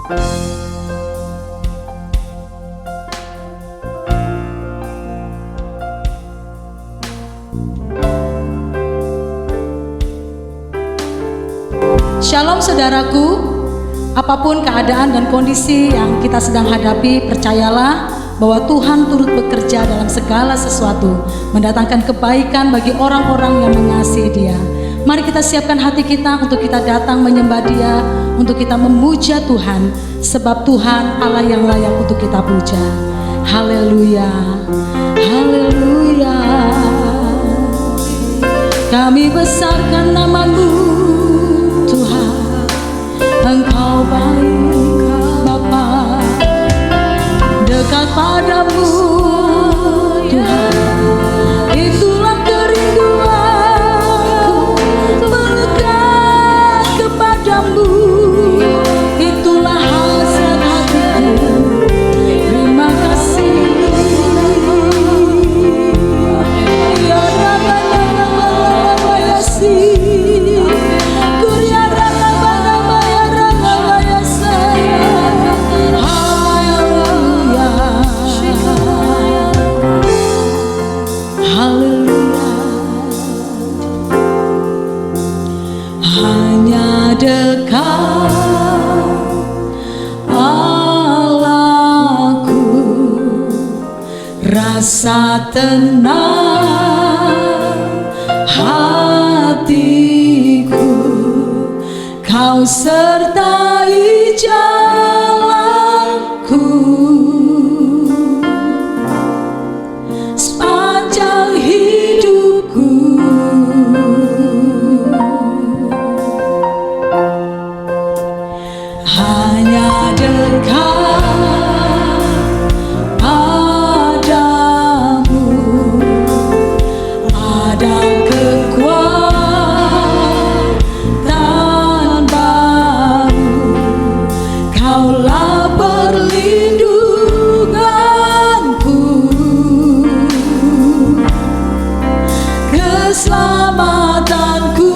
Shalom saudaraku, apapun keadaan dan kondisi yang kita sedang hadapi, percayalah bahwa Tuhan turut bekerja dalam segala sesuatu, mendatangkan kebaikan bagi orang-orang yang mengasihi Dia. Mari kita siapkan hati kita untuk kita datang menyembah Dia, untuk kita memuja Tuhan, sebab Tuhan Allah yang layak untuk kita puja. Haleluya, haleluya. Kami besarkan nama-Mu Tuhan, Engkau baik Bapa, dekat padamu Tuhan, itulah kerinduanku, melekat kepadamu, itulah hasrat hatiku. Terima kasih. Ya Rabbi, hanya dekat Allahku, rasa tenang hatiku, Kau sertai jalanku sepanjang hidupku. Hanya dekat padamu ada kekuatan baru, Kaulah perlindunganku, keselamatanku.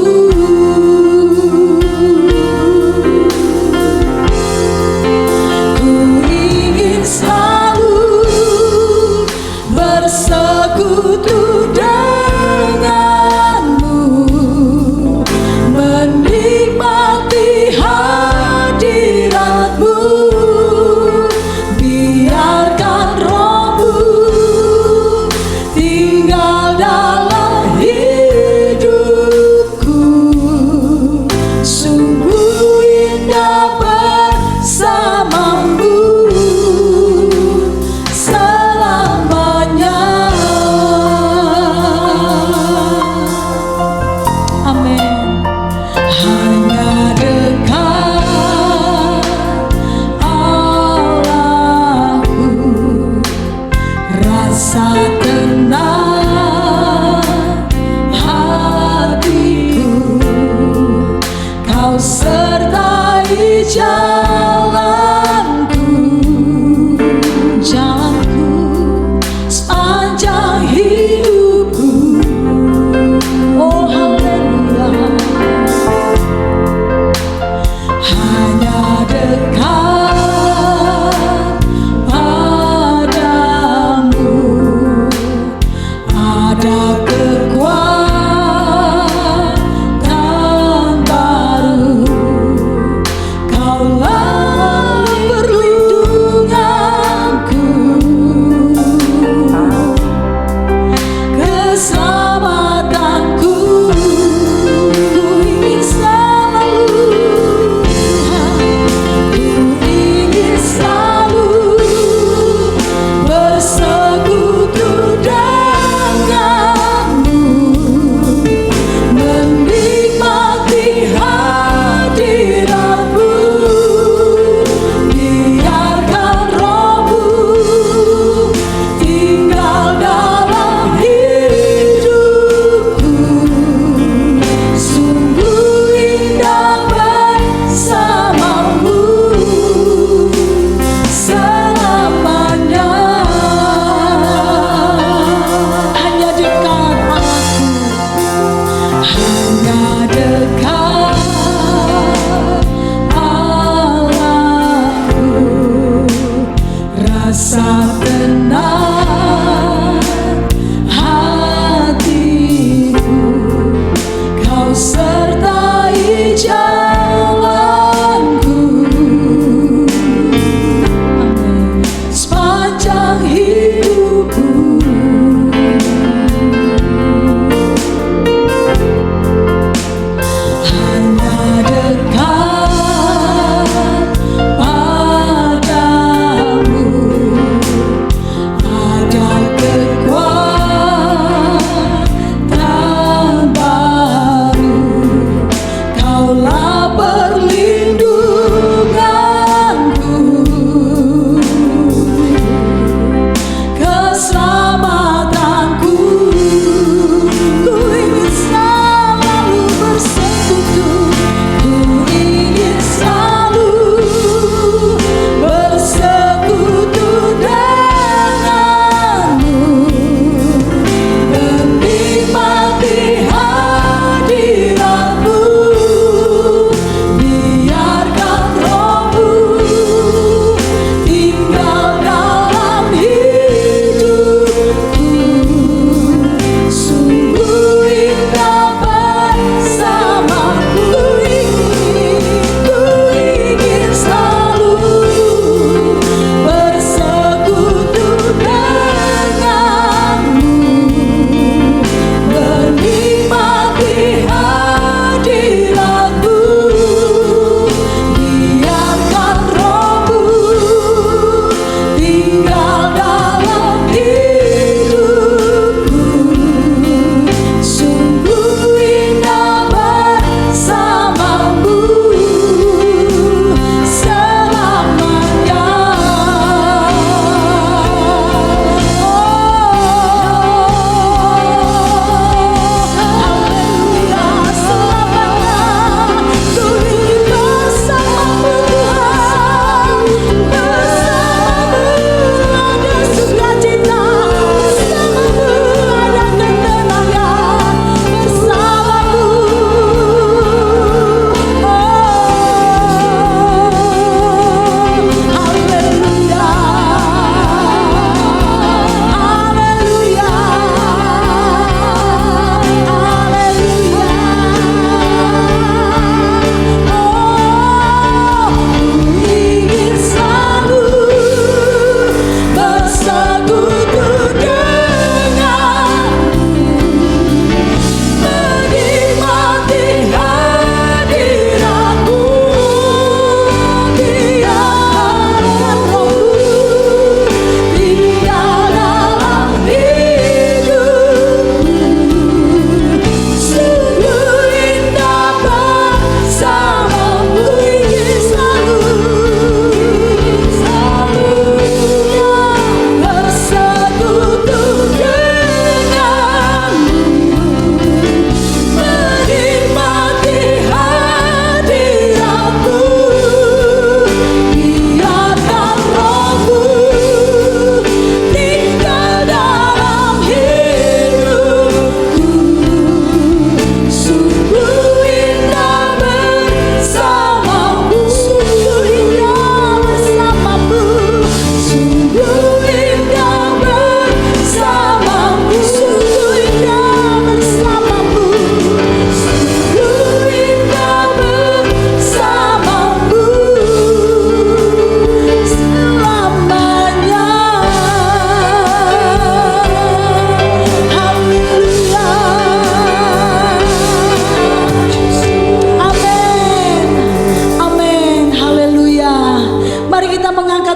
Bersekutu denganmu, menikmati hadiratmu.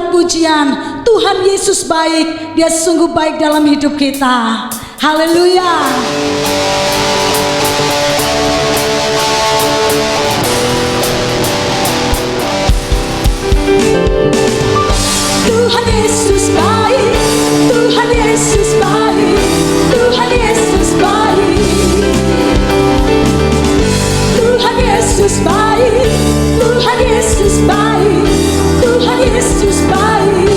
lewat pujian, Tuhan Yesus baik, Dia sungguh baik dalam hidup kita. Haleluya. Tuhan Yesus baik, Tuhan Yesus baik, Tuhan Yesus baik, Tuhan Yesus baik, Tuhan Yesus baik, Tuhan Yesus baik.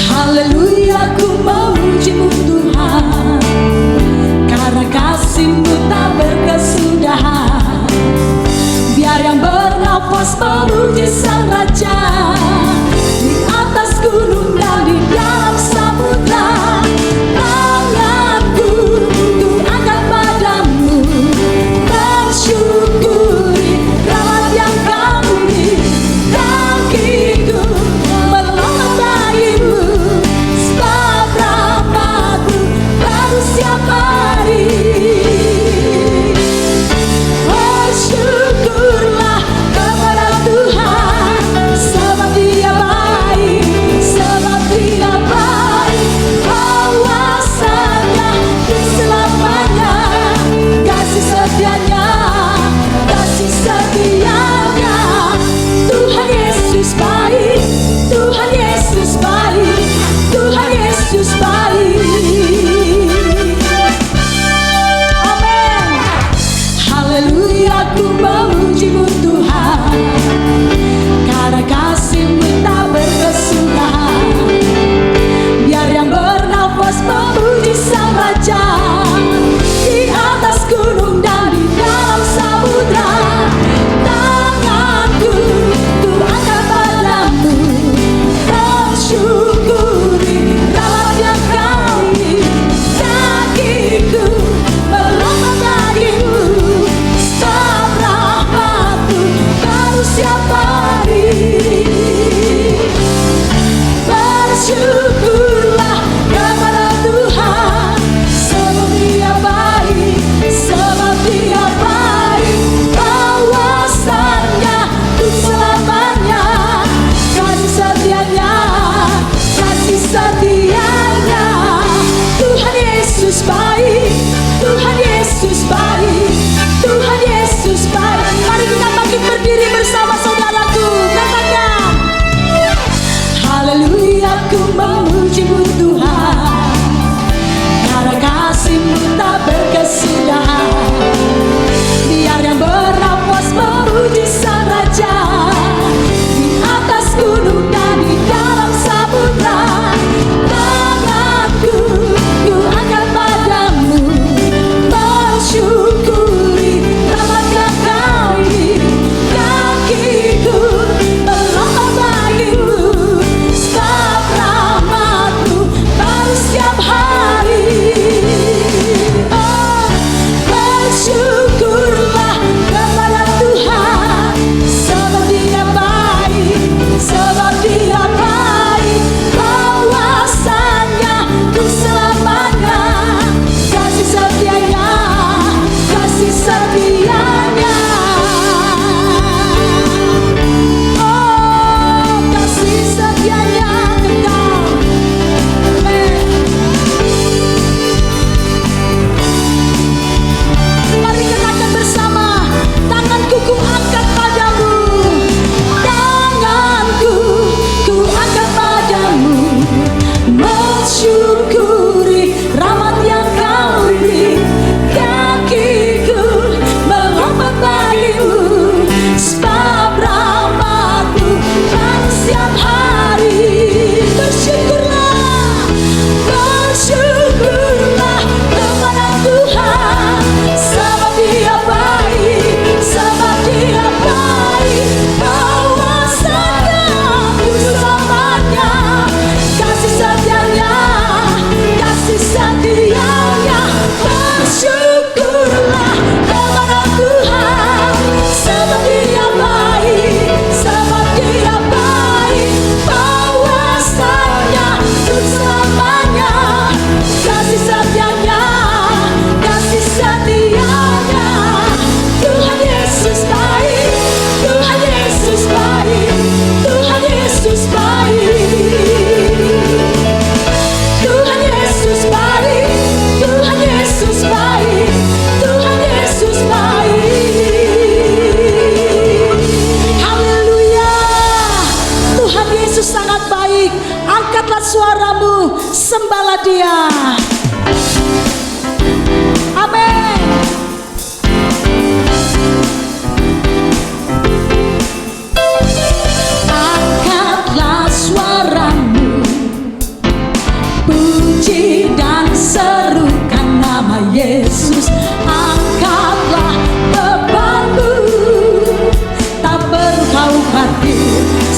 Haleluya, ku memuji-Mu Tuhan, karena kasih-Mu tak berkesudahan. Biar yang bernafas memuji Sang Raja, di atas gunung dan di dalam samudra. Tanganku ku angkat padamu, bersyukuri rahmat yang Kau beri. Kakiku melangkah bagimu, sebab rahmat-Mu baru setiap hari. Bersyukurlah kepada Tuhan, sebab Dia baik, sebab Dia baik. Awasannya di selamanya, kasih setianya, kasih setianya. Tuhan Yesus baik, Tuhan Yesus baik, Tuhan Yesus baik. Amin. Haleluya, ku memuji-Mu Tuhan, karena kasih-Mu tak berkesudahan. Biar yang bernafas memuji Sang Raja, di atas gunung dan di dalam samudra. Tanganku ku angkat padamu, bersyukuri rahmat yang Kau beri. Kakiku melangkah bagimu, sebab rahmat-Mu baru setiap hari. Bersyukurlah kepada Tuhan, sebab Dia baik, sebab Dia baik. Awasannya untuk selamanya, kasih setianya, kasih setianya. Tuhan Yesus baik, Tuhan Yesus baik, Tuhan Yesus baik. Mari kita bangkit berdiri bersama saudaraku, katakan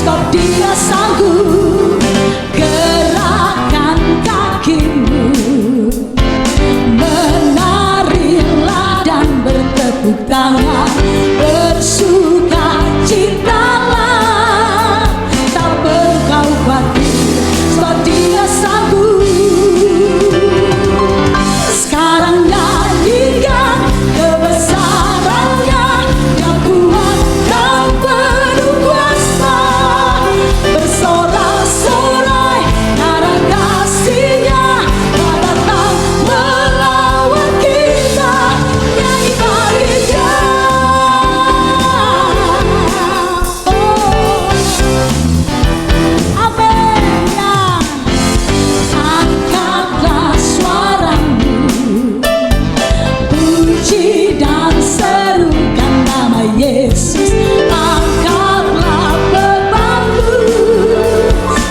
sebab Dia sanggup. Gerakkan kakimu, menarilah dan bertepuk tangan, bersukacitalah, tak perlu kau khawatir, sebab Dia sanggup. Sekarang nyanyikan kebesarannya, yang kuat dan penuh kuasa, bersorak-sorai karena kasih-Nya telah datang melawan kita. Nyanyi bagi Dia. Amin ya. Angkatlah suaramu, puji dan serukan nama Yesus. Angkatlah bebanmu,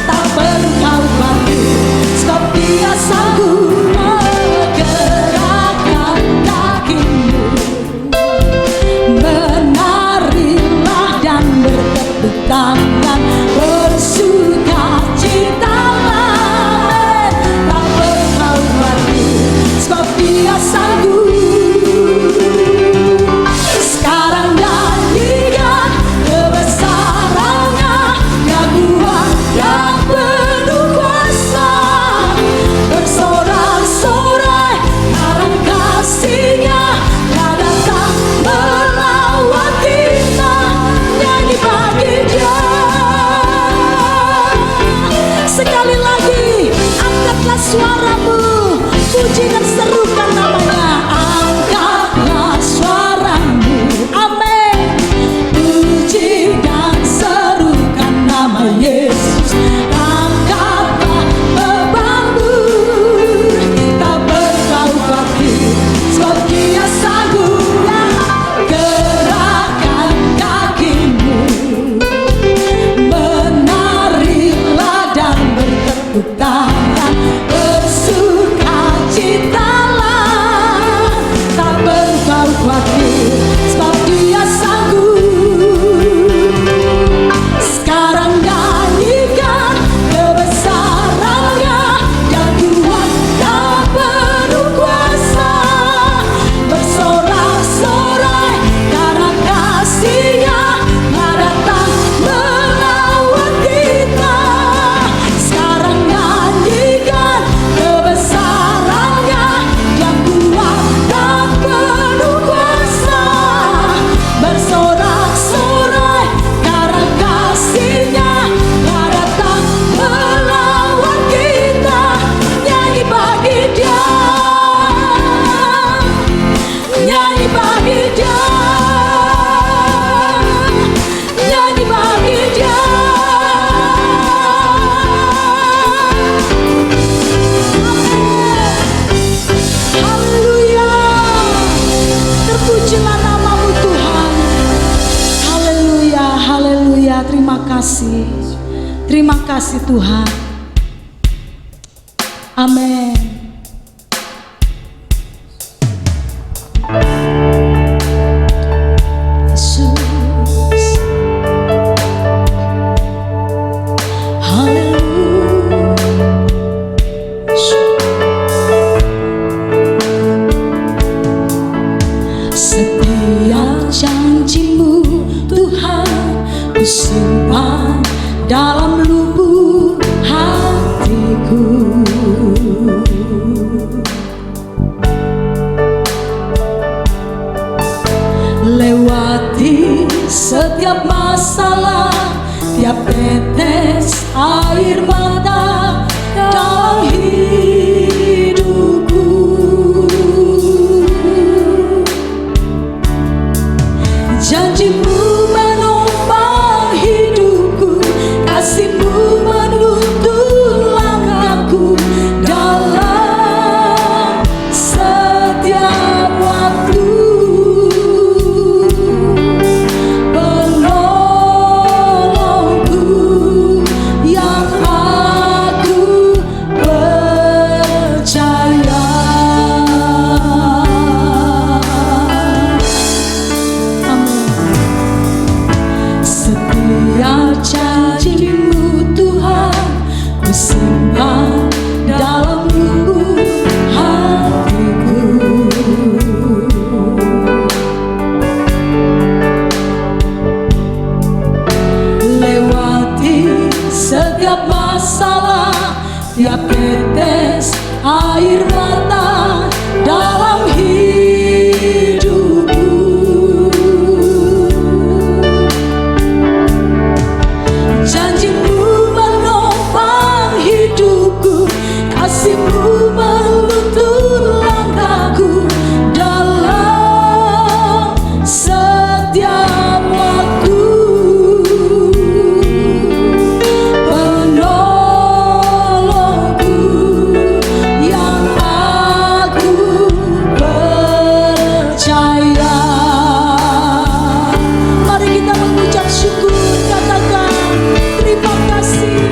tak perlu kau khawatir, sebab Dia sanggup. Gerakkan kakimu, menarilah dan bertepuk tangan, bersukacitalah, tak perlu kau khawatir, sebab Dia sanggup. Sekarang nyanyikan kebesarannya, yang kuat dan penuh kuasa, bersorak-sorai karena kasih-Nya telah datang melawan kita. Nyanyi bagi Dia. Sekali lagi, angkatlah suaramu, puji dan serukan namanya. Angkatlah suaramu, amin, puji dan serukan nama Yesus. Angkatlah bebanmu, tak perlu kau khawatir, sebab Dia sanggup. Gerakkan kakimu, menarilah dan bertepuk tangan, bersukacitalah, tak perlu kau khawatir, sebab Dia sanggup. Sekarang nyanyikan kebesarannya, yang kuat dan penuh kuasa, bersorak-sorai karena kasih-Nya telah datang melawan kita. Sekarang nyanyikan kebesarannya, yang kuat dan penuh kuasa, bersorak-sorai karena kasih-Nya telah datang melawan kita. Nyanyi bagi Dia, nyanyi bagi Dia, nyanyi bagi Dia. Haleluya, terpujilah namamu Tuhan. Haleluya, haleluya, terima kasih Tuhan. Amin. Yesus, haleluya. Setiap janji-Mu Tuhan ku simpan dalam lubuk hatiku. Lewati setiap masalah, tiap tetes air mata dalam hidupku. Janji-Mu menopang hidupku, kasih-Mu menuntun langkahku dalam setiap waktu. Penolongku yang aku setiap masalah, tiap tetes air mata dalam hidupku. Janjimu menopang hidupku, kasihmu menuntun langkahku dalam setiap waktu. Penolongku yang aku percaya. Mari kita mengucap syukur, katakan terima kasih.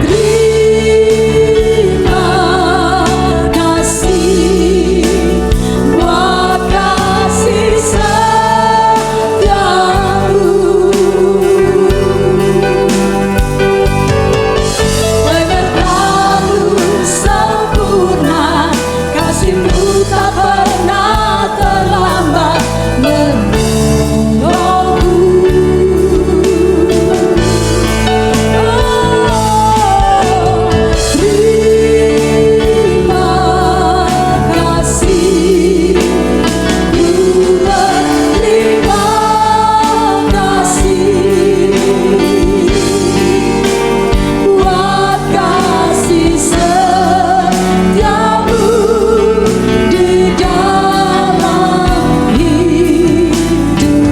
Terima kasih buat kasih setiamu. Penyertaanmu sempurna, kasihmu tak pernah terlambat menolongku. Terima kasih, ku berterima kasih buat kasih setiamu di dalam hidupku.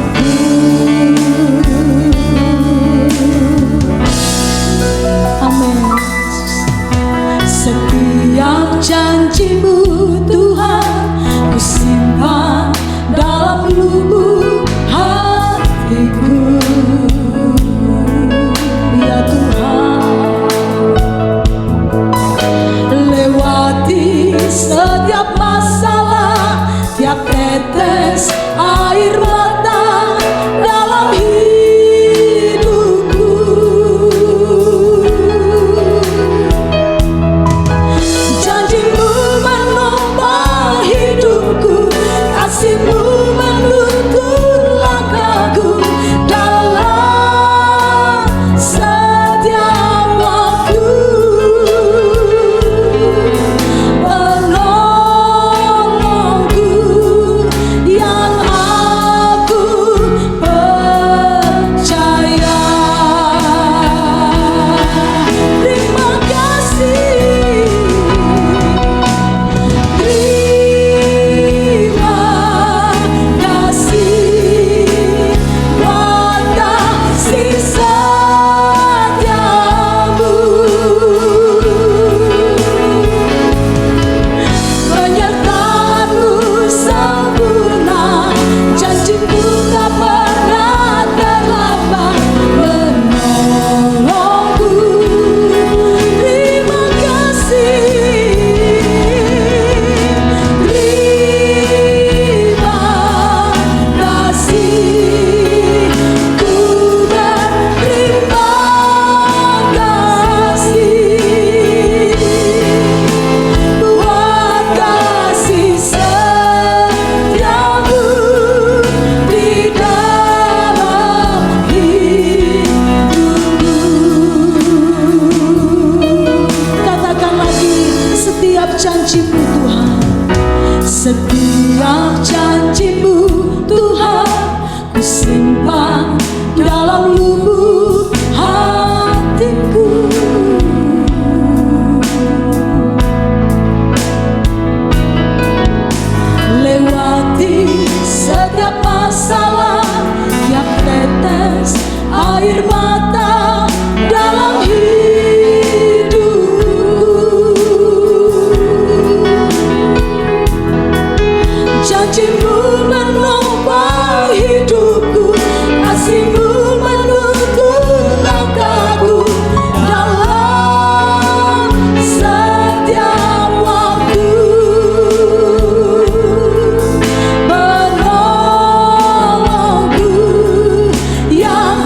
Amin. Setiap janjimu Tuhan, ku simpan dalam lubuk hatiku. Ya Tuhan, lewati setiap masalah, tiap tetes air mata dalam hidupku. Janjimu menopang hidupku, kasihmu menuntun langkahku dalam setiap waktu. Penolongku yang aku percaya. Terima kasih. Terima kasih buat kasih setiamu. Penyertaanmu sempurna, janjimu tak pernah terlambat menolongku. Terima kasih. Terima kasih, ku berterima kasih buat kasih setiamu di dalam hidupku. Katakan lagi, setiap janjimu Tuhan, setiap janjimu Tuhan, ku simpan dalam lubuk hatiku. Lewati setiap masalah, tiap tetes air mata dalam hidupku. Janjimu menopang hidupku, kasihmu menuntun langkahku dalam setiap waktu. Penolongku yang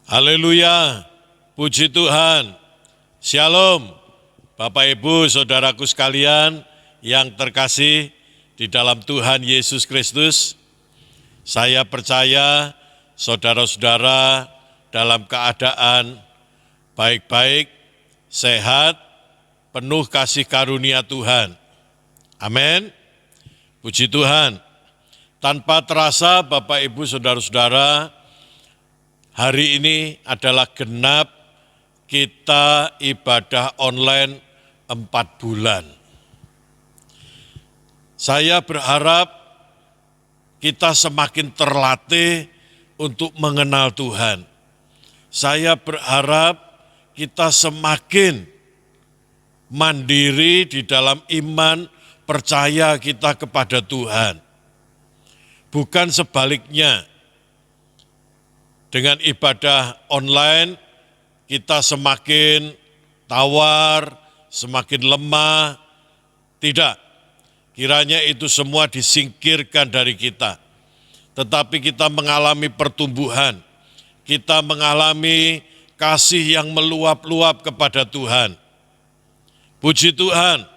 Haleluya, puji Tuhan. Shalom, Bapak Ibu, saudaraku sekalian yang terkasih di dalam Tuhan Yesus Kristus. Saya percaya saudara-saudara dalam keadaan baik-baik, sehat, penuh kasih karunia Tuhan. Amin. Puji Tuhan. Tanpa terasa Bapak Ibu saudara-saudara, hari ini adalah genap kita ibadah online 4 bulan. Saya berharap kita semakin terlatih untuk mengenal Tuhan. Saya berharap kita semakin mandiri di dalam iman percaya kita kepada Tuhan. Bukan sebaliknya. Dengan ibadah online, kita semakin tawar, semakin lemah. Tidak, kiranya itu semua disingkirkan dari kita. Tetapi kita mengalami pertumbuhan, kita mengalami kasih yang meluap-luap kepada Tuhan. Puji Tuhan,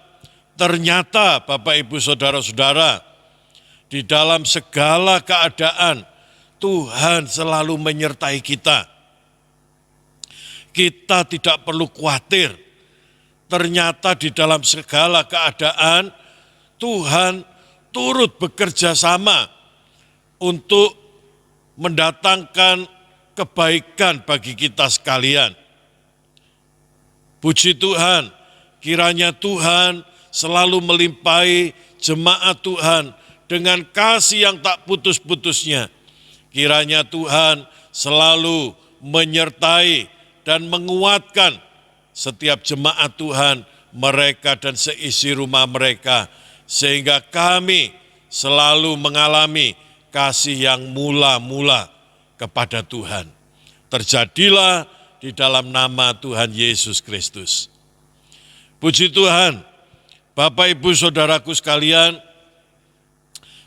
ternyata Bapak Ibu Saudara-saudara, di dalam segala keadaan, Tuhan selalu menyertai kita. Kita tidak perlu khawatir. Ternyata di dalam segala keadaan, Tuhan turut bekerja sama untuk mendatangkan kebaikan bagi kita sekalian. Puji Tuhan, kiranya Tuhan selalu melimpahi jemaat Tuhan dengan kasih yang tak putus-putusnya. Kiranya Tuhan selalu menyertai dan menguatkan setiap jemaat Tuhan, mereka dan seisi rumah mereka, sehingga kami selalu mengalami kasih yang mula-mula kepada Tuhan. Terjadilah di dalam nama Tuhan Yesus Kristus. Puji Tuhan, Bapak Ibu Saudaraku sekalian,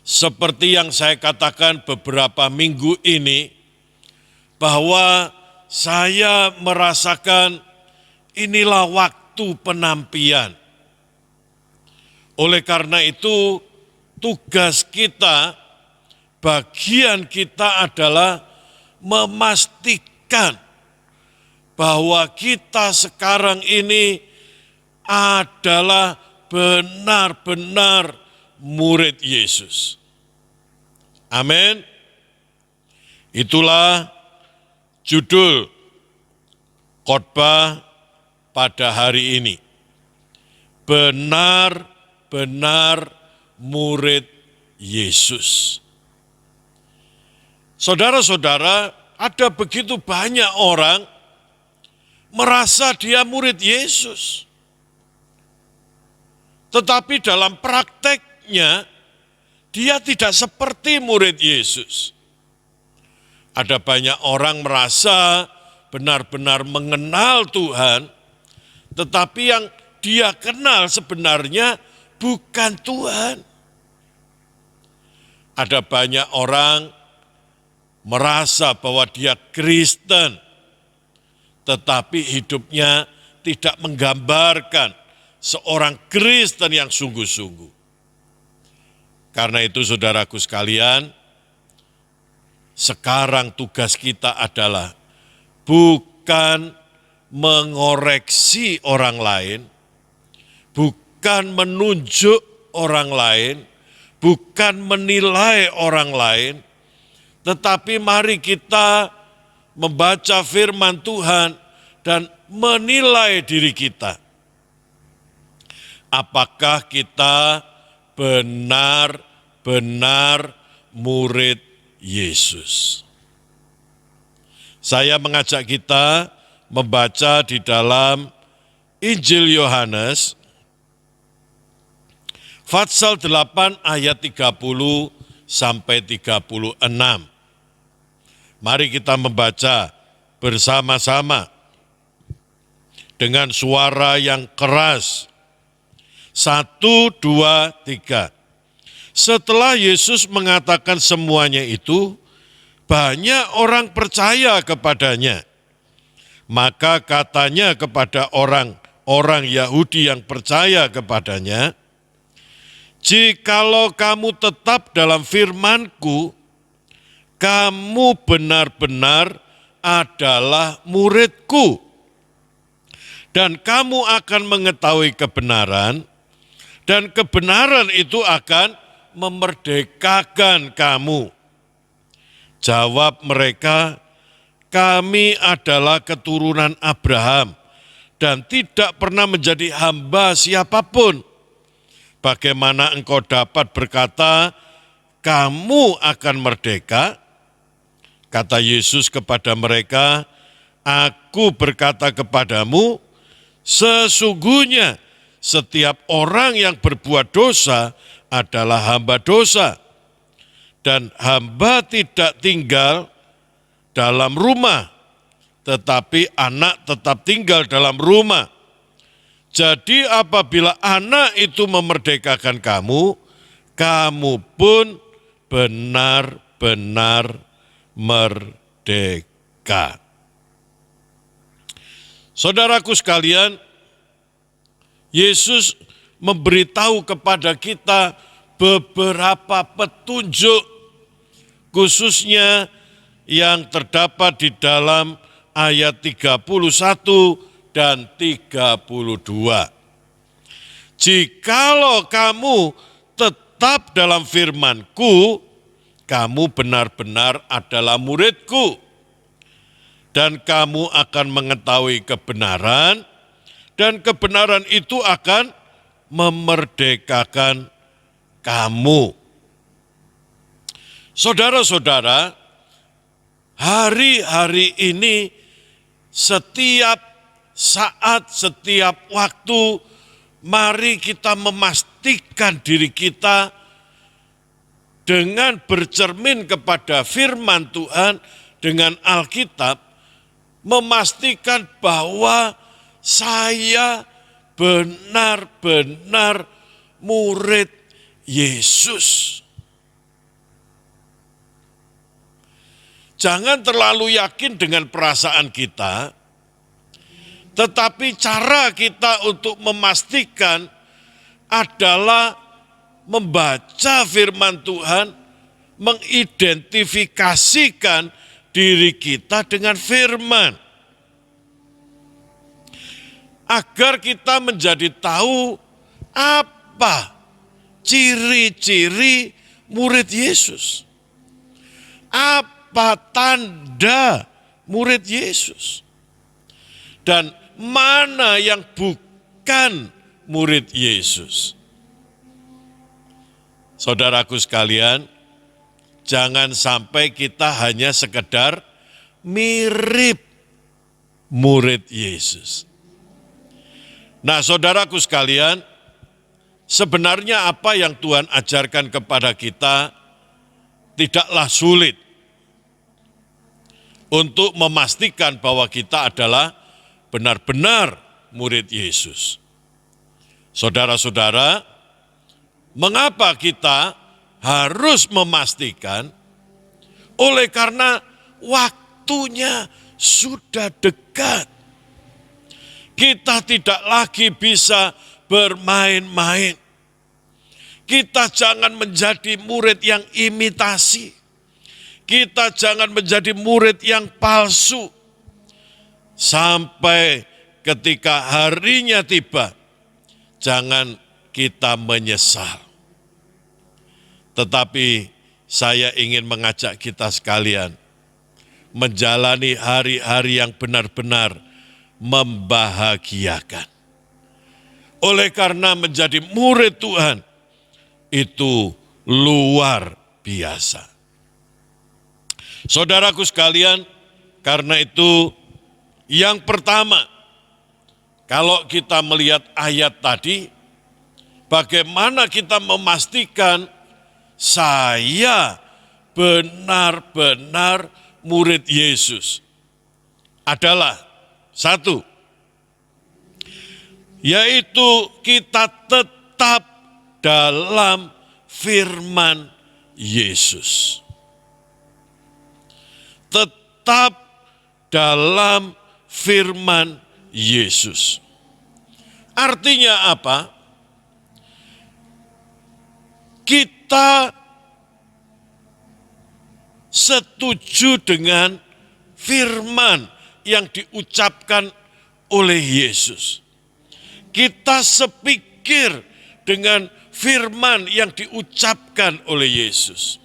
seperti yang saya katakan beberapa minggu ini, bahwa saya merasakan inilah waktu penampian. Oleh karena itu, tugas kita, bagian kita adalah memastikan bahwa kita sekarang ini adalah benar-benar murid Yesus. Amin. Itulah judul khotbah pada hari ini. Benar-benar murid Yesus. Saudara-saudara, ada begitu banyak orang merasa dia murid Yesus. Tetapi dalam prakteknya, dia tidak seperti murid Yesus. Ada banyak orang merasa benar-benar mengenal Tuhan, tetapi yang dia kenal sebenarnya bukan Tuhan. Ada banyak orang merasa bahwa dia Kristen, tetapi hidupnya tidak menggambarkan seorang Kristen yang sungguh-sungguh. Karena itu saudaraku sekalian, sekarang tugas kita adalah bukan mengoreksi orang lain, bukan menunjuk orang lain, bukan menilai orang lain, tetapi mari kita membaca firman Tuhan dan menilai diri kita. Apakah kita benar-benar murid Yesus? Saya mengajak kita membaca di dalam Injil Yohanes, Pasal 8 ayat 30 sampai 36. Mari kita membaca bersama-sama dengan suara yang keras. 1, 2, 3. Setelah Yesus mengatakan semuanya itu, banyak orang percaya kepadanya. Maka katanya kepada orang Yahudi yang percaya kepadanya, "Jikalau kamu tetap dalam firman-Ku, kamu benar-benar adalah murid-Ku, dan kamu akan mengetahui kebenaran, dan kebenaran itu akan memerdekakan kamu." Jawab mereka, "Kami adalah keturunan Abraham dan tidak pernah menjadi hamba siapapun. Bagaimana engkau dapat berkata, kamu akan merdeka?" Kata Yesus kepada mereka, "Aku berkata kepadamu, sesungguhnya setiap orang yang berbuat dosa adalah hamba dosa. Dan hamba tidak tinggal dalam rumah, tetapi anak tetap tinggal dalam rumah. Jadi apabila anak itu memerdekakan kamu, kamu pun benar-benar merdeka." Saudaraku sekalian, Yesus memberitahu kepada kita beberapa petunjuk, khususnya yang terdapat di dalam ayat 31 dan 32. "Jikalau kamu tetap dalam firman-Ku, kamu benar-benar adalah murid-Ku, dan kamu akan mengetahui kebenaran, dan kebenaran itu akan memerdekakan kamu." Saudara-saudara, hari-hari ini setiap saat, setiap waktu, mari kita memastikan diri kita dengan bercermin kepada firman Tuhan, dengan Alkitab, memastikan bahwa saya benar-benar murid Yesus. Jangan terlalu yakin dengan perasaan kita, tetapi cara kita untuk memastikan adalah membaca firman Tuhan, mengidentifikasikan diri kita dengan firman. Agar kita menjadi tahu apa ciri-ciri murid Yesus. Apa tanda murid Yesus? Dan mana yang bukan murid Yesus? Saudaraku sekalian, jangan sampai kita hanya sekedar mirip murid Yesus. Nah, saudaraku sekalian, sebenarnya apa yang Tuhan ajarkan kepada kita tidaklah sulit untuk memastikan bahwa kita adalah benar-benar murid Yesus. Saudara-saudara, mengapa kita harus memastikan? Oleh karena waktunya sudah dekat. Kita tidak lagi bisa bermain-main. Kita jangan menjadi murid yang imitasi. Kita jangan menjadi murid yang palsu. Sampai ketika harinya tiba, jangan kita menyesal. Tetapi saya ingin mengajak kita sekalian menjalani hari-hari yang benar-benar membahagiakan. Oleh karena menjadi murid Tuhan itu luar biasa. Saudaraku sekalian, karena itu yang pertama, kalau kita melihat ayat tadi, bagaimana kita memastikan saya benar-benar murid Yesus? Adalah satu, yaitu kita tetap dalam firman Yesus. Tetap dalam firman Yesus. Artinya apa? Kita setuju dengan firman yang diucapkan oleh Yesus. Kita sepikir dengan firman yang diucapkan oleh Yesus.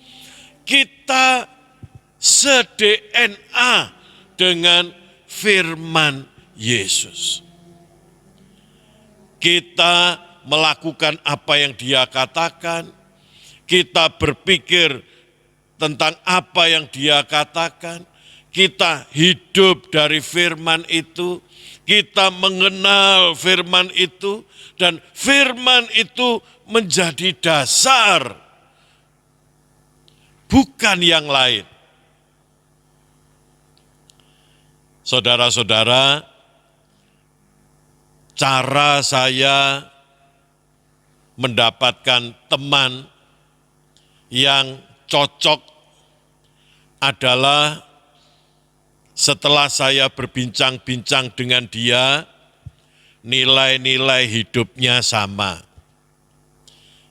Kita se-DNA dengan firman Yesus. Kita melakukan apa yang Dia katakan, kita berpikir tentang apa yang Dia katakan, kita hidup dari firman itu, kita mengenal firman itu, dan firman itu menjadi dasar, bukan yang lain. Saudara-saudara, cara saya mendapatkan teman yang cocok adalah setelah saya berbincang-bincang dengan dia, nilai-nilai hidupnya sama.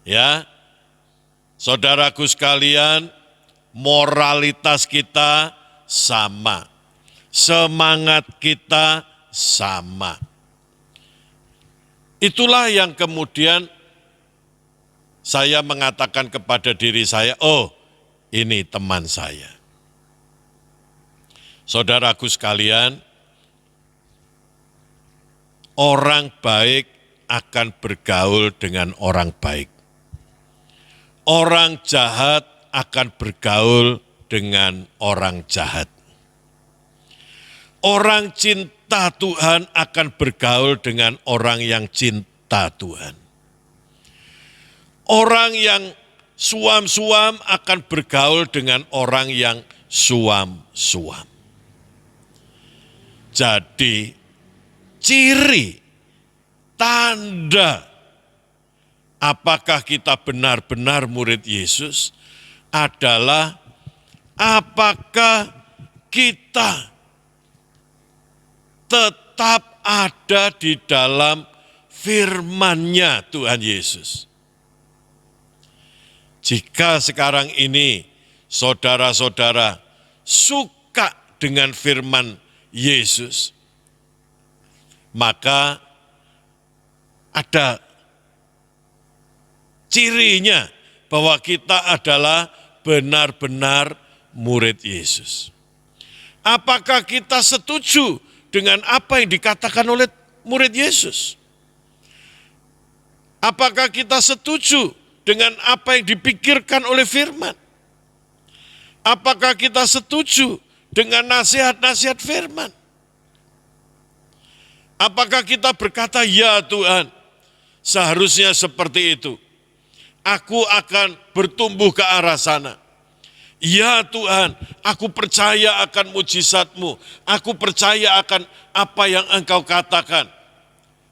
Ya, saudaraku sekalian, moralitas kita sama, semangat kita sama. Itulah yang kemudian saya mengatakan kepada diri saya, oh ini teman saya. Saudaraku sekalian, orang baik akan bergaul dengan orang baik. Orang jahat akan bergaul dengan orang jahat. Orang cinta Tuhan akan bergaul dengan orang yang cinta Tuhan. Orang yang suam-suam akan bergaul dengan orang yang suam-suam. Jadi, ciri, tanda, apakah kita benar-benar murid Yesus adalah apakah kita tetap ada di dalam firman-Nya Tuhan Yesus. Jika sekarang ini saudara-saudara suka dengan firman Yesus, maka ada cirinya bahwa kita adalah benar-benar murid Yesus. Apakah kita setuju dengan apa yang dikatakan oleh murid Yesus? Apakah kita setuju dengan apa yang dipikirkan oleh firman? Apakah kita setuju dengan nasihat-nasihat firman? Apakah kita berkata, ya Tuhan, seharusnya seperti itu. Aku akan bertumbuh ke arah sana. Ya Tuhan, aku percaya akan mujizat-Mu. Aku percaya akan apa yang Engkau katakan.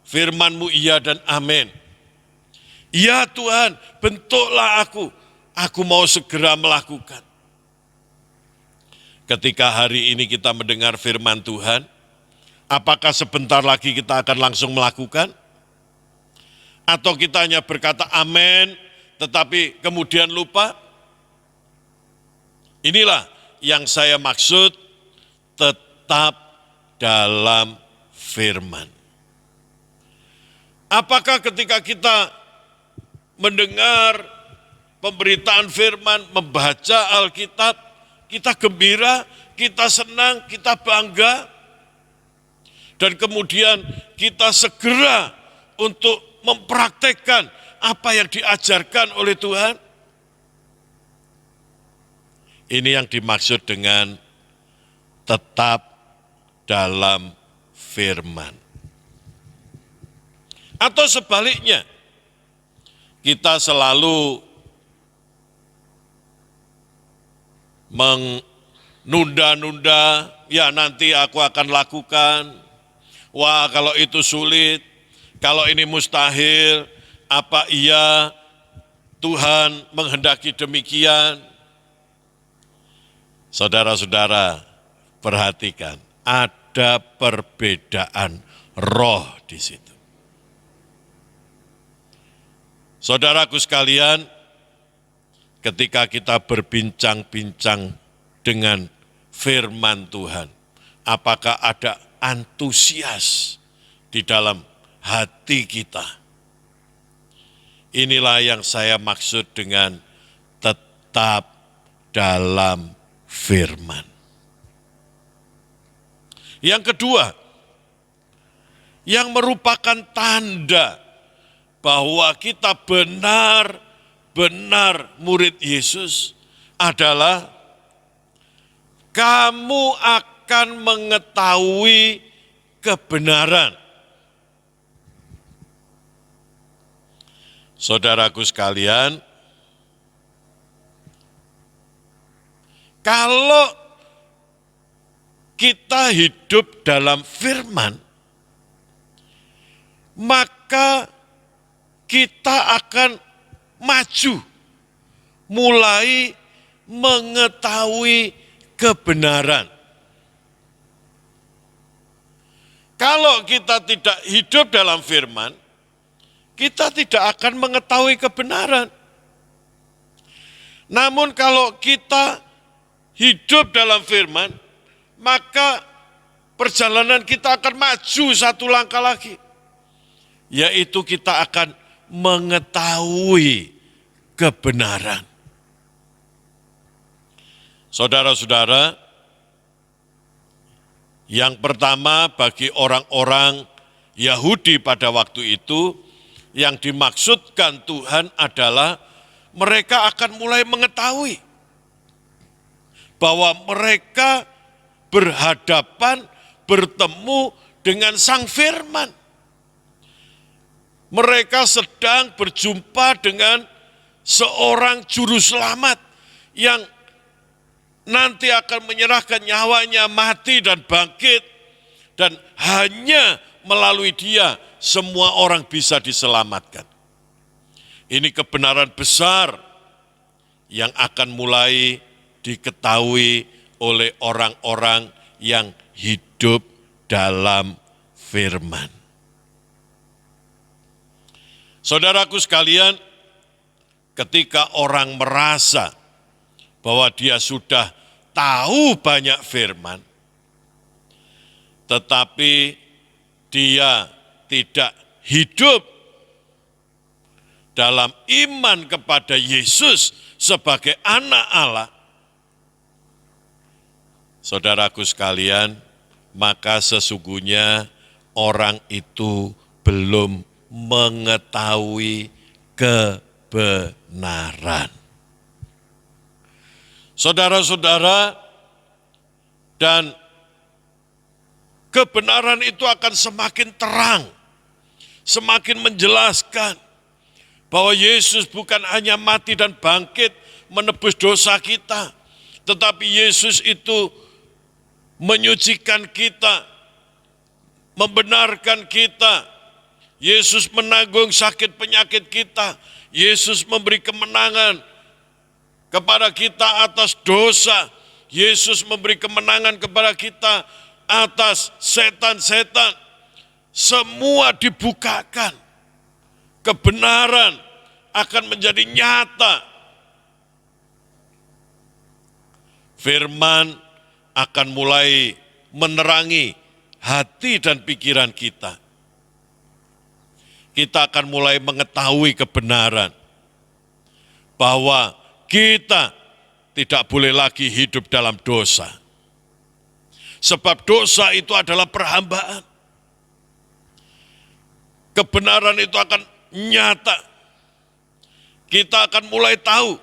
Firman-Mu iya dan amin. Ya Tuhan, bentuklah aku. Aku mau segera melakukan. Ketika hari ini kita mendengar firman Tuhan, apakah sebentar lagi kita akan langsung melakukan? Atau kita hanya berkata amin, tetapi kemudian lupa? Inilah yang saya maksud, tetap dalam firman. Apakah ketika kita mendengar pemberitaan firman, membaca Alkitab, kita gembira, kita senang, kita bangga, dan kemudian kita segera untuk mempraktekkan apa yang diajarkan oleh Tuhan? Ini yang dimaksud dengan tetap dalam firman. Atau sebaliknya, kita selalu menunda-nunda, ya nanti aku akan lakukan, wah kalau itu sulit, kalau ini mustahil, apa iya Tuhan menghendaki demikian? Saudara-saudara, perhatikan, ada ada perbedaan roh di situ. Saudaraku sekalian, ketika kita berbincang-bincang dengan firman Tuhan, apakah ada antusias di dalam hati kita? Inilah yang saya maksud dengan tetap dalam firman. Yang kedua, yang merupakan tanda bahwa kita benar-benar murid Yesus adalah kamu akan mengetahui kebenaran. Saudaraku sekalian, kalau kita hidup dalam firman, maka kita akan maju, mulai mengetahui kebenaran. Kalau kita tidak hidup dalam firman, kita tidak akan mengetahui kebenaran. Namun kalau kita hidup dalam firman, maka perjalanan kita akan maju satu langkah lagi, yaitu kita akan mengetahui kebenaran. Saudara-saudara, yang pertama bagi orang-orang Yahudi pada waktu itu, yang dimaksudkan Tuhan adalah mereka akan mulai mengetahui bahwa mereka berhadapan, bertemu dengan Sang Firman. Mereka sedang berjumpa dengan seorang juru selamat yang nanti akan menyerahkan nyawanya, mati dan bangkit, dan hanya melalui Dia semua orang bisa diselamatkan. Ini kebenaran besar yang akan mulai diketahui oleh orang-orang yang hidup dalam firman. Saudaraku sekalian, ketika orang merasa bahwa dia sudah tahu banyak firman, tetapi dia tidak hidup dalam iman kepada Yesus sebagai anak Allah, saudaraku sekalian, maka sesungguhnya orang itu belum mengetahui kebenaran. Saudara-saudara, dan kebenaran itu akan semakin terang, semakin menjelaskan bahwa Yesus bukan hanya mati dan bangkit menebus dosa kita, tetapi Yesus itu menyucikan kita, membenarkan kita. Yesus menanggung sakit penyakit kita. Yesus memberi kemenangan kepada kita atas dosa. Yesus memberi kemenangan kepada kita atas setan-setan. Semua dibukakan. Kebenaran akan menjadi nyata. Firman akan mulai menerangi hati dan pikiran kita. Kita akan mulai mengetahui kebenaran bahwa kita tidak boleh lagi hidup dalam dosa. Sebab dosa itu adalah perhambaan. Kebenaran itu akan nyata. Kita akan mulai tahu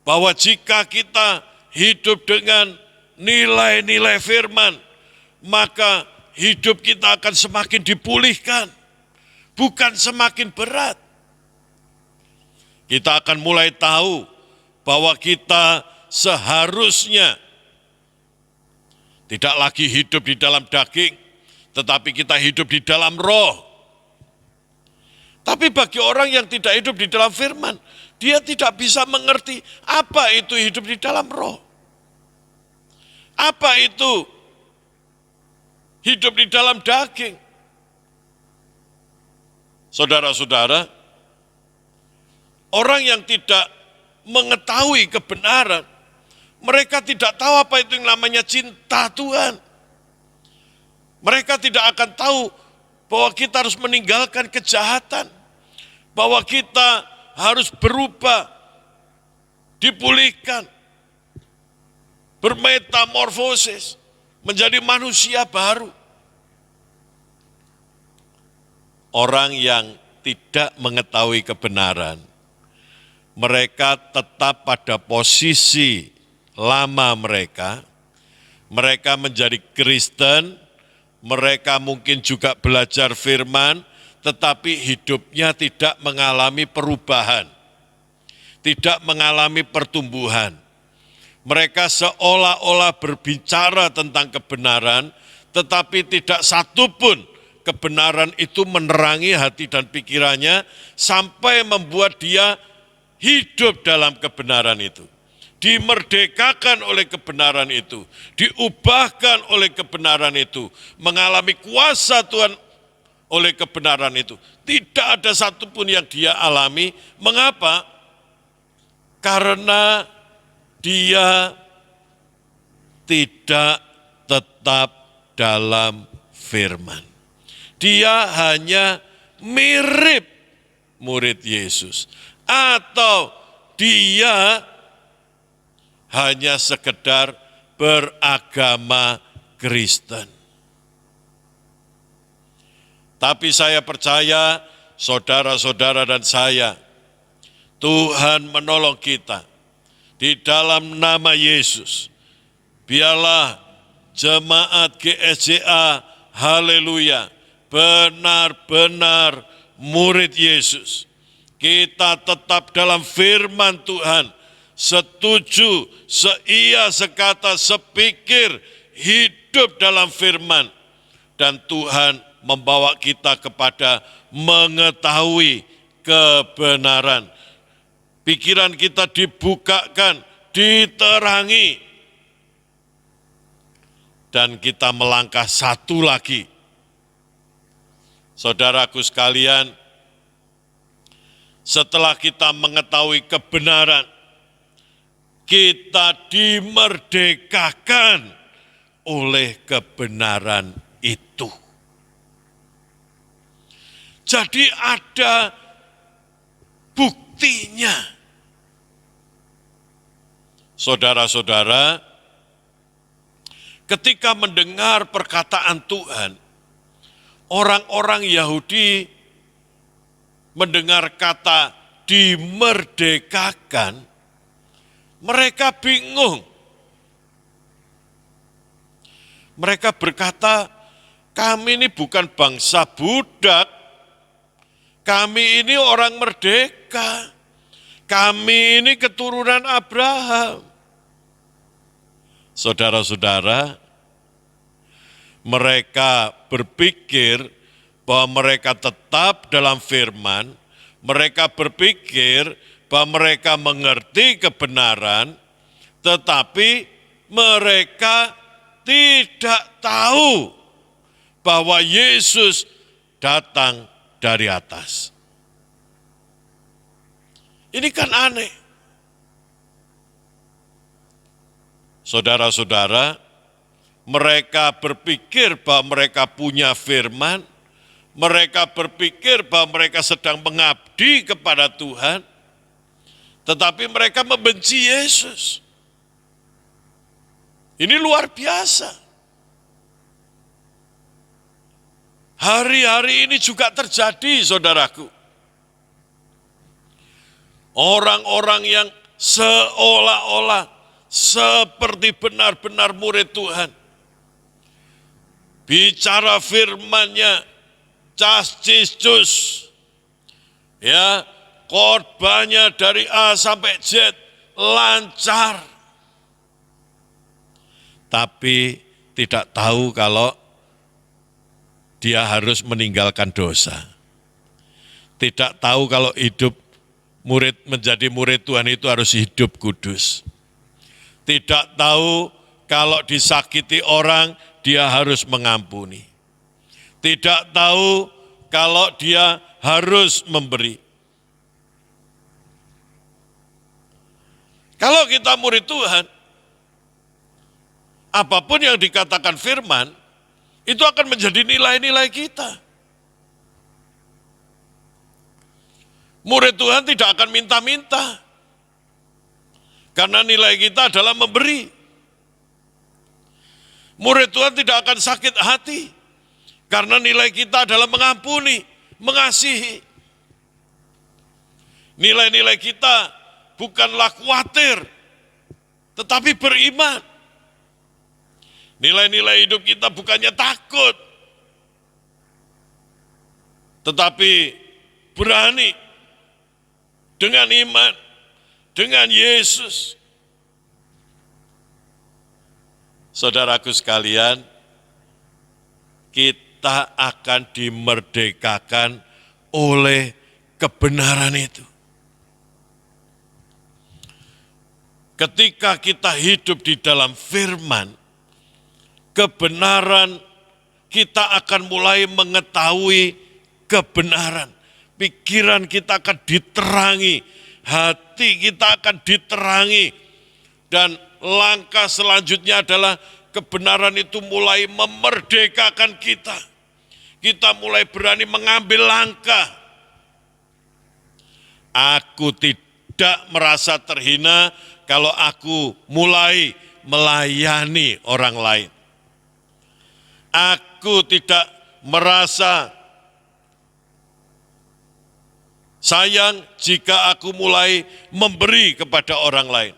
bahwa jika kita hidup dengan nilai-nilai firman, maka hidup kita akan semakin dipulihkan, bukan semakin berat. Kita akan mulai tahu bahwa kita seharusnya tidak lagi hidup di dalam daging, tetapi kita hidup di dalam roh. Tapi bagi orang yang tidak hidup di dalam firman, dia tidak bisa mengerti apa itu hidup di dalam roh. Apa itu hidup di dalam daging. Saudara-saudara, orang yang tidak mengetahui kebenaran, mereka tidak tahu apa itu yang namanya cinta Tuhan. Mereka tidak akan tahu bahwa kita harus meninggalkan kejahatan, bahwa kita harus berubah, dipulihkan, bermetamorfosis, menjadi manusia baru. Orang yang tidak mengetahui kebenaran, mereka tetap pada posisi lama mereka menjadi Kristen, mereka mungkin juga belajar firman, tetapi hidupnya tidak mengalami perubahan, tidak mengalami pertumbuhan. Mereka seolah-olah berbicara tentang kebenaran, tetapi tidak satupun kebenaran itu menerangi hati dan pikirannya sampai membuat dia hidup dalam kebenaran itu, dimerdekakan oleh kebenaran itu, diubahkan oleh kebenaran itu, mengalami kuasa Tuhan oleh kebenaran itu. Tidak ada satupun yang dia alami. Mengapa? Karena dia tidak tetap dalam firman. Dia hanya mirip murid Yesus, atau dia hanya sekedar beragama Kristen. Tapi saya percaya, saudara-saudara dan saya, Tuhan menolong kita. Di dalam nama Yesus, biarlah jemaat GSJA, haleluya, benar-benar murid Yesus. Kita tetap dalam firman Tuhan, setuju, seia, sekata, sepikir, hidup dalam firman. Dan Tuhan membawa kita kepada mengetahui kebenaran. Pikiran kita dibukakan, diterangi. Dan kita melangkah satu lagi. Saudaraku sekalian, setelah kita mengetahui kebenaran, kita dimerdekakan oleh kebenaran itu. Jadi ada buktinya. Saudara-saudara, ketika mendengar perkataan Tuhan, orang-orang Yahudi mendengar kata dimerdekakan, mereka bingung. Mereka berkata, kami ini bukan bangsa budak, kami ini orang merdeka, kami ini keturunan Abraham. Saudara-saudara, mereka berpikir bahwa mereka tetap dalam firman, mereka berpikir bahwa mereka mengerti kebenaran, tetapi mereka tidak tahu bahwa Yesus datang dari atas. Ini kan aneh. Saudara-saudara, mereka berpikir bahwa mereka punya firman, mereka berpikir bahwa mereka sedang mengabdi kepada Tuhan, tetapi mereka membenci Yesus. Ini luar biasa. Hari-hari ini juga terjadi, saudaraku. Orang-orang yang seolah-olah seperti benar-benar murid Tuhan, bicara firman-Nya, cas-cis-cus, ya, khotbahnya dari A sampai Z lancar, tapi tidak tahu kalau dia harus meninggalkan dosa. Tidak tahu kalau menjadi murid Tuhan itu harus hidup kudus. Tidak tahu kalau disakiti orang, dia harus mengampuni. Tidak tahu kalau dia harus memberi. Kalau kita murid Tuhan, apapun yang dikatakan firman, itu akan menjadi nilai-nilai kita. Murid Tuhan tidak akan minta-minta, karena nilai kita adalah memberi. Murid Tuhan tidak akan sakit hati, karena nilai kita adalah mengampuni, mengasihi. Nilai-nilai kita bukanlah khawatir, tetapi beriman. Nilai-nilai hidup kita bukannya takut, tetapi berani dengan iman, dengan Yesus. Saudaraku sekalian, kita akan dimerdekakan oleh kebenaran itu. Ketika kita hidup di dalam firman, kebenaran, kita akan mulai mengetahui kebenaran. Pikiran kita akan diterangi, hati kita akan diterangi, dan langkah selanjutnya adalah kebenaran itu mulai memerdekakan kita. Kita mulai berani mengambil langkah. Aku tidak merasa terhina kalau aku mulai melayani orang lain. Aku tidak merasa sayang jika aku mulai memberi kepada orang lain.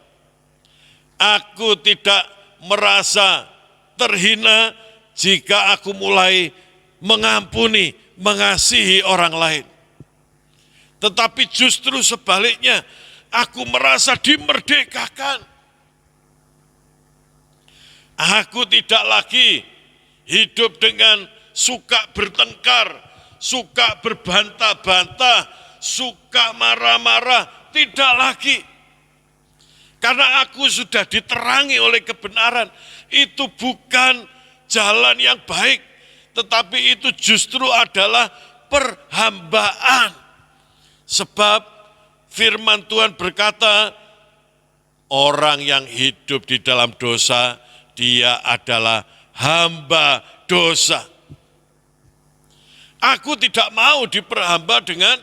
Aku tidak merasa terhina jika aku mulai mengampuni, mengasihi orang lain. Tetapi justru sebaliknya, aku merasa dimerdekakan. Aku tidak lagi hidup dengan suka bertengkar, suka berbantah-bantah, suka marah-marah, tidak lagi. Karena aku sudah diterangi oleh kebenaran, itu bukan jalan yang baik, tetapi itu justru adalah perhambaan. Sebab firman Tuhan berkata, orang yang hidup di dalam dosa, dia adalah hamba dosa. Aku tidak mau diperhamba dengan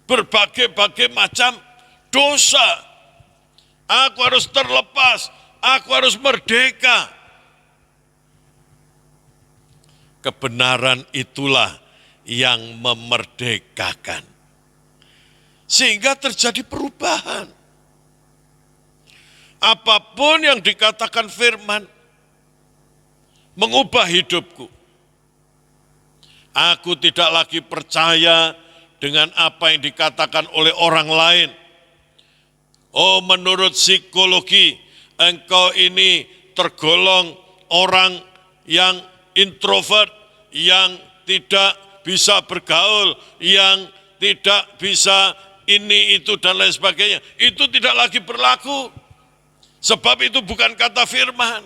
berbagai-bagai macam dosa. Aku harus terlepas, aku harus merdeka. Kebenaran itulah yang memerdekakan. Sehingga terjadi perubahan. Apapun yang dikatakan firman, mengubah hidupku. Aku tidak lagi percaya dengan apa yang dikatakan oleh orang lain. Oh, menurut psikologi, engkau ini tergolong orang yang introvert, yang tidak bisa bergaul, yang tidak bisa ini, itu, dan lain sebagainya. Itu tidak lagi berlaku. Sebab itu bukan kata firman.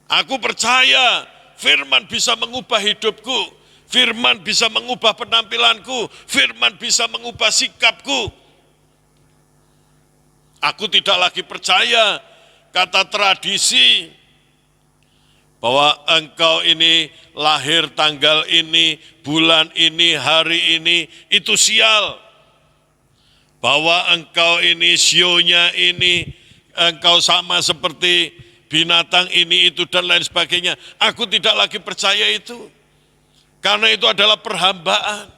Aku percaya firman bisa mengubah hidupku. Firman bisa mengubah penampilanku, firman bisa mengubah sikapku. Aku tidak lagi percaya kata tradisi bahwa engkau ini lahir tanggal ini, bulan ini, hari ini, itu sial. Bahwa engkau ini sionya ini, engkau sama seperti binatang ini, itu, dan lain sebagainya. Aku tidak lagi percaya itu. Karena itu adalah perhambaan.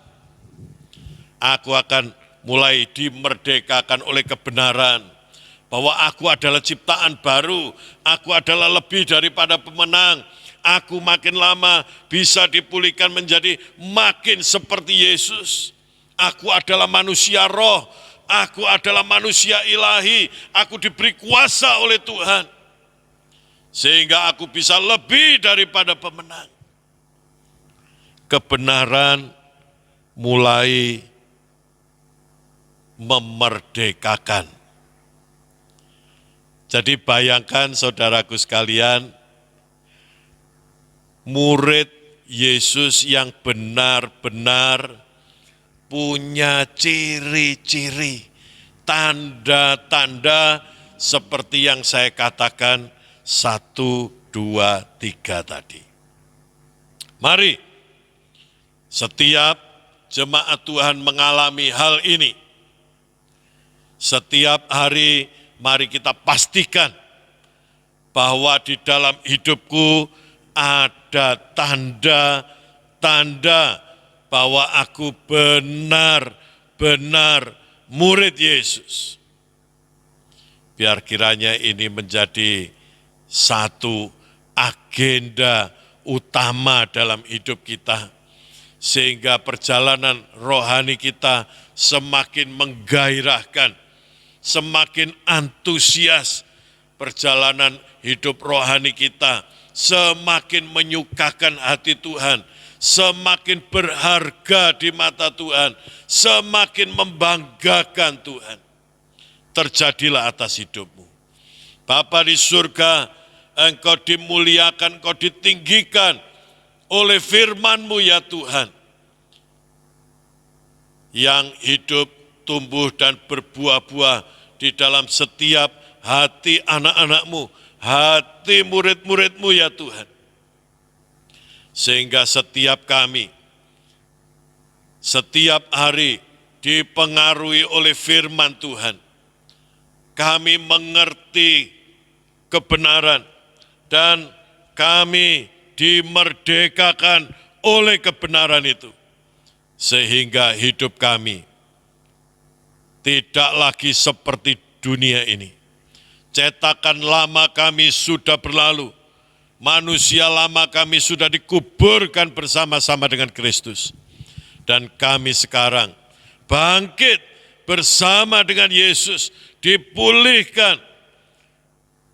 Aku akan mulai dimerdekakan oleh kebenaran. Bahwa aku adalah ciptaan baru. Aku adalah lebih daripada pemenang. Aku makin lama bisa dipulihkan menjadi makin seperti Yesus. Aku adalah manusia roh. Aku adalah manusia ilahi. Aku diberi kuasa oleh Tuhan. Sehingga aku bisa lebih daripada pemenang. Kebenaran mulai memerdekakan. Jadi bayangkan saudaraku sekalian, murid Yesus yang benar-benar punya ciri-ciri, tanda-tanda seperti yang saya katakan 1, 2, 3 tadi. Mari setiap jemaat Tuhan mengalami hal ini. Setiap hari mari kita pastikan bahwa di dalam hidupku ada tanda-tanda bahwa aku benar-benar murid Yesus. Biar kiranya ini menjadi satu agenda utama dalam hidup kita, sehingga perjalanan rohani kita semakin menggairahkan, semakin antusias. Perjalanan hidup rohani kita semakin menyukakan hati Tuhan, semakin berharga di mata Tuhan, semakin membanggakan Tuhan. Terjadilah atas hidupmu. Bapa di surga, Engkau dimuliakan, Engkau ditinggikan oleh firman-Mu ya Tuhan, yang hidup, tumbuh dan berbuah-buah di dalam setiap hati anak-anak-Mu, hati murid-murid-Mu ya Tuhan. Sehingga setiap kami, setiap hari dipengaruhi oleh firman Tuhan, kami mengerti kebenaran dan kami dimerdekakan oleh kebenaran itu. Sehingga hidup kami tidak lagi seperti dunia ini. Cetakan lama kami sudah berlalu. Manusia lama kami sudah dikuburkan bersama-sama dengan Kristus. Dan kami sekarang bangkit bersama dengan Yesus, dipulihkan.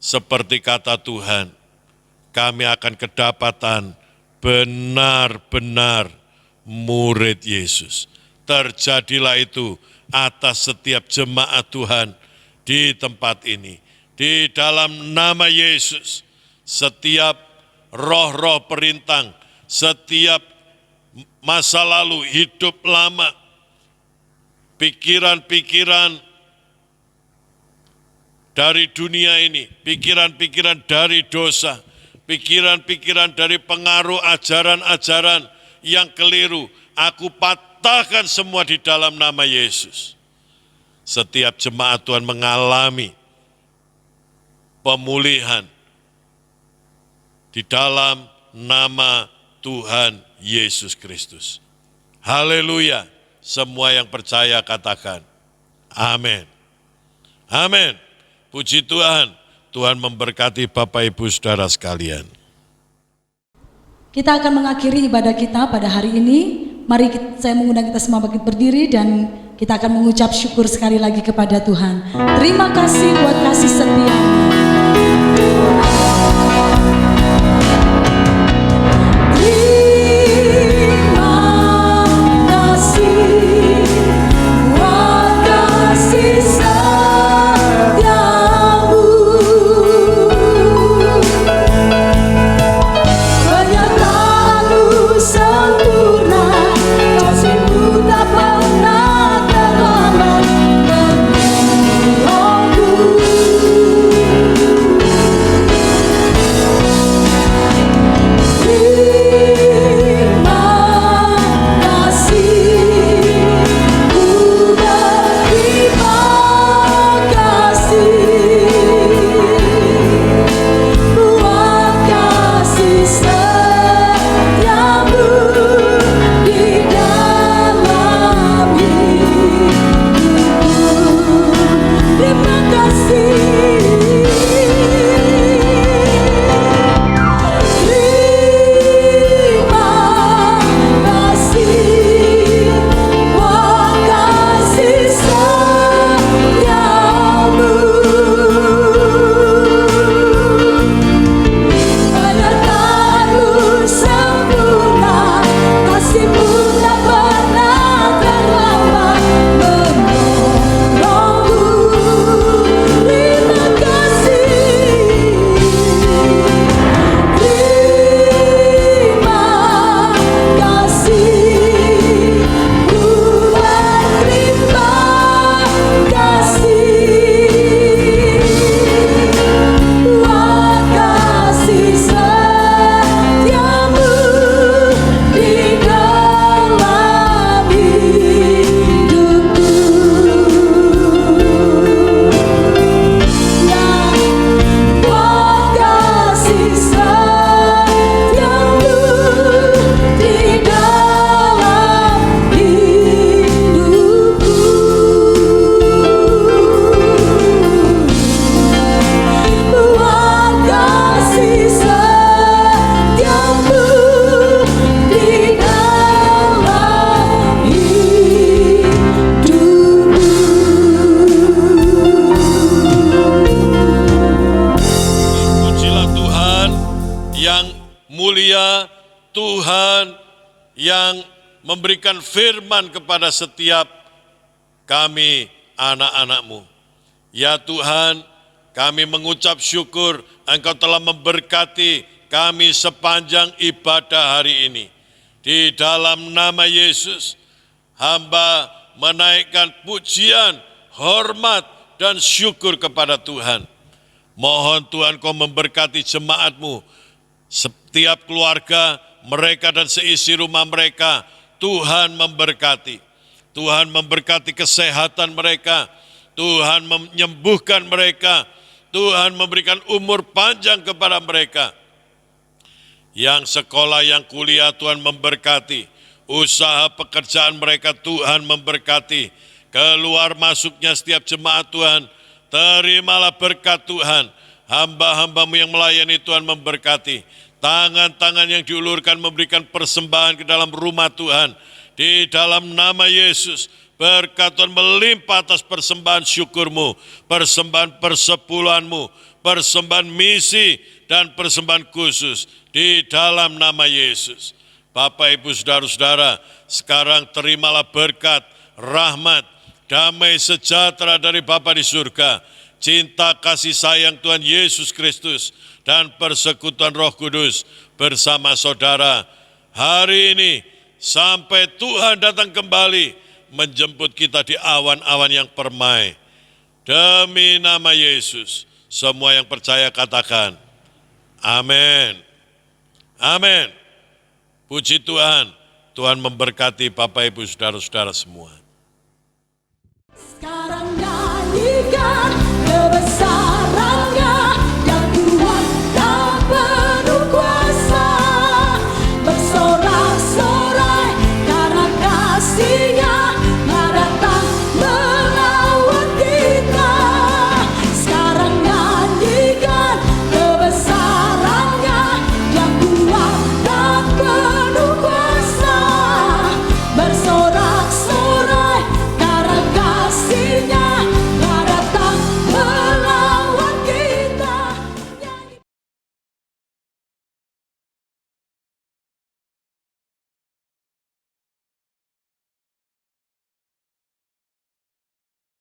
Seperti kata Tuhan, kami akan kedapatan benar-benar murid Yesus. Terjadilah itu atas setiap jemaat Tuhan di tempat ini. Di dalam nama Yesus, setiap roh-roh perintang, setiap masa lalu, hidup lama, pikiran-pikiran dari dunia ini, pikiran-pikiran dari dosa, pikiran-pikiran dari pengaruh ajaran-ajaran yang keliru, aku patahkan semua di dalam nama Yesus. Setiap jemaat Tuhan mengalami pemulihan di dalam nama Tuhan Yesus Kristus. Haleluya. Semua yang percaya katakan amin. Amin. Puji Tuhan. Tuhan memberkati Bapak Ibu Saudara sekalian. Kita akan mengakhiri ibadah kita pada hari ini. Mari saya mengundang kita semua bangkit berdiri dan kita akan mengucap syukur sekali lagi kepada Tuhan. Terima kasih buat kasih setia-Nya. Tuhan yang memberikan firman kepada setiap kami anak-anak-Mu. Ya Tuhan, kami mengucap syukur Engkau telah memberkati kami sepanjang ibadah hari ini. Di dalam nama Yesus, hamba menaikkan pujian, hormat, dan syukur kepada Tuhan. Mohon Tuhan Kau memberkati jemaat-Mu, setiap keluarga mereka dan seisi rumah mereka. Tuhan memberkati. Tuhan memberkati kesehatan mereka. Tuhan menyembuhkan mereka. Tuhan memberikan umur panjang kepada mereka. Yang sekolah, yang kuliah, Tuhan memberkati. Usaha pekerjaan mereka Tuhan memberkati. Keluar masuknya setiap jemaat Tuhan, terimalah berkat Tuhan. Hamba-hamba-Mu yang melayani Tuhan memberkati. Tangan-tangan yang diulurkan memberikan persembahan ke dalam rumah Tuhan. Di dalam nama Yesus, berkat Tuhan melimpah atas persembahan syukur-Mu, persembahan persepuluhan-Mu, persembahan misi, dan persembahan khusus. Di dalam nama Yesus. Bapak, Ibu, Saudara-saudara, sekarang terimalah berkat, rahmat, damai sejahtera dari Bapa di surga, cinta kasih sayang Tuhan Yesus Kristus, dan persekutuan Roh Kudus bersama saudara hari ini sampai Tuhan datang kembali menjemput kita di awan-awan yang permai. Demi nama Yesus, semua yang percaya katakan, amin. Amin. Puji Tuhan, Tuhan memberkati Bapak, Ibu, Saudara-saudara semua. Sekarang nyanyikan